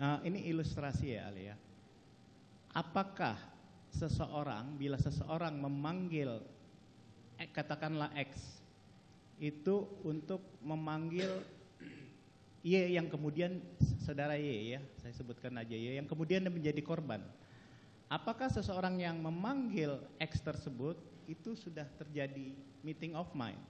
Ini ilustrasi ya Ali ya. Apakah bila seseorang memanggil katakanlah X itu untuk memanggil Y yang kemudian saudara Y ya, saya sebutkan aja Y yang kemudian menjadi korban. Apakah seseorang yang memanggil X tersebut itu sudah terjadi meeting of mind?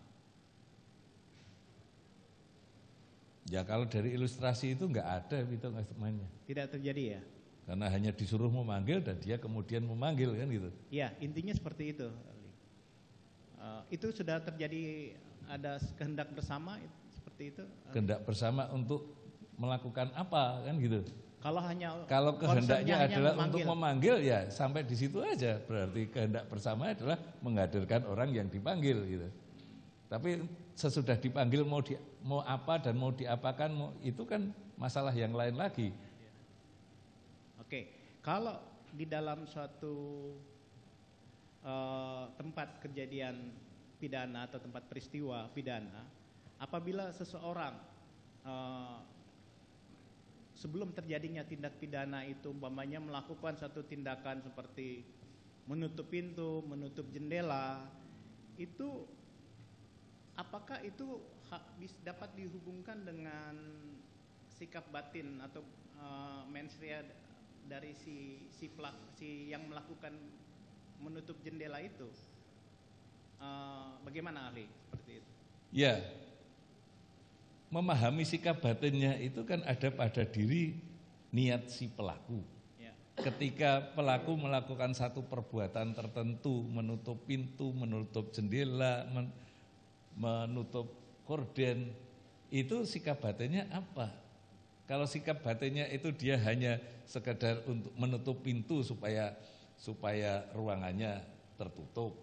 Ya kalau dari ilustrasi itu enggak ada meeting of mind-nya. Tidak terjadi ya? Karena hanya disuruh memanggil dan dia kemudian memanggil kan gitu. Ya, intinya seperti itu. Itu sudah terjadi, ada kehendak bersama seperti itu. Kehendak bersama untuk melakukan apa kan gitu. Kalau kehendaknya adalah untuk memanggil ya sampai di situ aja. Berarti kehendak bersama adalah menghadirkan orang yang dipanggil gitu. Tapi sesudah dipanggil mau apa dan mau diapakan itu kan masalah yang lain lagi. Oke, kalau di dalam suatu tempat kejadian pidana atau tempat peristiwa pidana, apabila seseorang sebelum terjadinya tindak pidana itu umpamanya melakukan satu tindakan seperti menutup pintu, menutup jendela, itu apakah itu dapat dihubungkan dengan sikap batin atau mensria dari si yang melakukan menutup jendela itu? Bagaimana ahli seperti itu? Ya, memahami sikap batinnya itu kan ada pada diri niat si pelaku. Ya. Ketika pelaku melakukan satu perbuatan tertentu, menutup pintu, menutup jendela, menutup korden, itu sikap batinnya apa? Kalau sikap batinnya itu dia hanya sekedar untuk menutup pintu supaya ruangannya tertutup,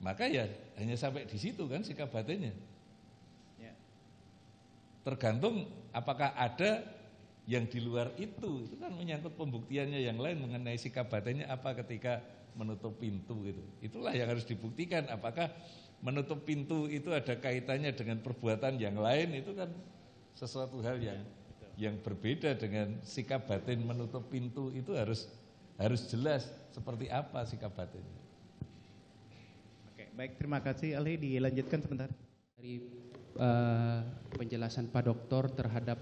maka ya hanya sampai di situ kan sikap batinnya. Ya. Tergantung apakah ada yang di luar itu kan menyangkut pembuktiannya yang lain mengenai sikap batinnya apa ketika menutup pintu gitu. Itulah yang harus dibuktikan, apakah menutup pintu itu ada kaitannya dengan perbuatan yang lain, itu kan sesuatu hal yang berbeda dengan sikap batin menutup pintu. Itu harus jelas seperti apa sikap batinnya. Oke, baik, terima kasih ahli, dilanjutkan sebentar. Dari penjelasan Pak Doktor terhadap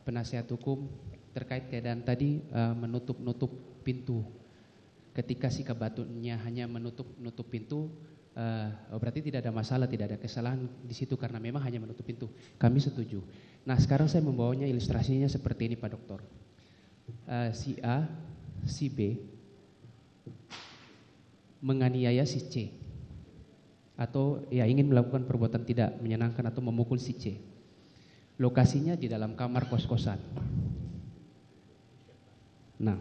penasihat hukum terkait keadaan tadi menutup pintu. Ketika sikap batinnya hanya menutup pintu, berarti tidak ada masalah, tidak ada kesalahan di situ karena memang hanya menutup pintu. Kami setuju. Nah, sekarang saya membawanya ilustrasinya seperti ini Pak Doktor. Si A, si B menganiaya si C atau ya ingin melakukan perbuatan tidak menyenangkan atau memukul si C. Lokasinya di dalam kamar kos-kosan. Nah,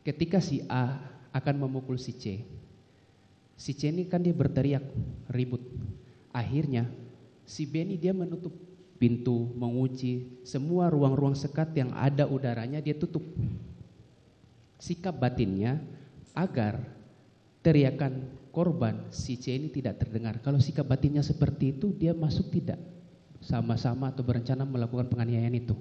ketika si A akan memukul si C ini kan dia berteriak, ribut. Akhirnya si B ini dia menutup pintu, mengunci semua ruang-ruang sekat yang ada udaranya dia tutup. Sikap batinnya agar teriakan korban si C ini tidak terdengar. Kalau sikap batinnya seperti itu, dia masuk tidak sama-sama atau berencana melakukan penganiayaan itu.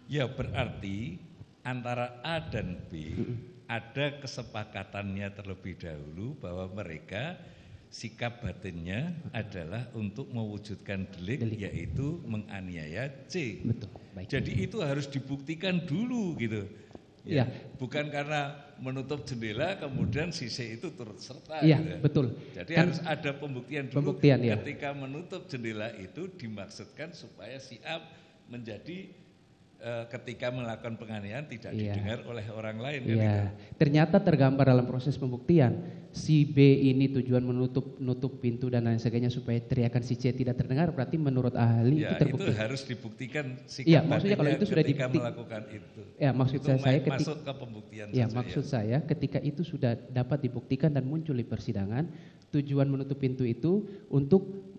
Ya berarti antara A dan B ada kesepakatannya terlebih dahulu bahwa mereka sikap batinnya adalah untuk mewujudkan delik. Yaitu menganiaya C. Betul. Baik. Jadi itu harus dibuktikan dulu gitu. Ya. Bukan karena menutup jendela kemudian si C itu turut serta. Iya, gitu. betul. Jadi kan harus ada pembuktian dulu. Ketika menutup jendela itu dimaksudkan supaya si A menjadi ketika melakukan penganiayaan tidak didengar oleh orang lain. Kan gitu. Ternyata tergambar dalam proses pembuktian si B ini tujuan menutup pintu dan lain sebagainya supaya teriakan si C tidak terdengar, berarti menurut ahli itu terbukti. Itu harus dibuktikan sikap maksudnya kalau itu sudah ketika melakukan itu. Ya, maksud itu saya masuk ke pembuktian. Ya, maksud saya ketika itu sudah dapat dibuktikan dan muncul di persidangan, tujuan menutup pintu itu untuk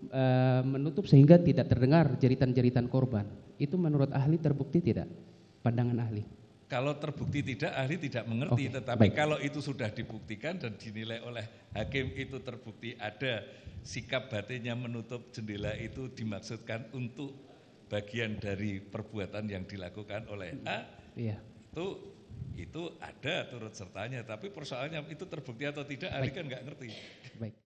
menutup sehingga tidak terdengar jeritan-jeritan korban. Itu menurut ahli terbukti tidak? Pandangan ahli. Kalau terbukti tidak, ahli tidak mengerti. Tetapi kalau itu sudah dibuktikan dan dinilai oleh hakim itu terbukti ada sikap batinnya menutup jendela itu dimaksudkan untuk bagian dari perbuatan yang dilakukan oleh A, Iya. itu ada turut sertanya. Tapi persoalannya itu terbukti atau tidak, ahli kan nggak ngerti. Baik.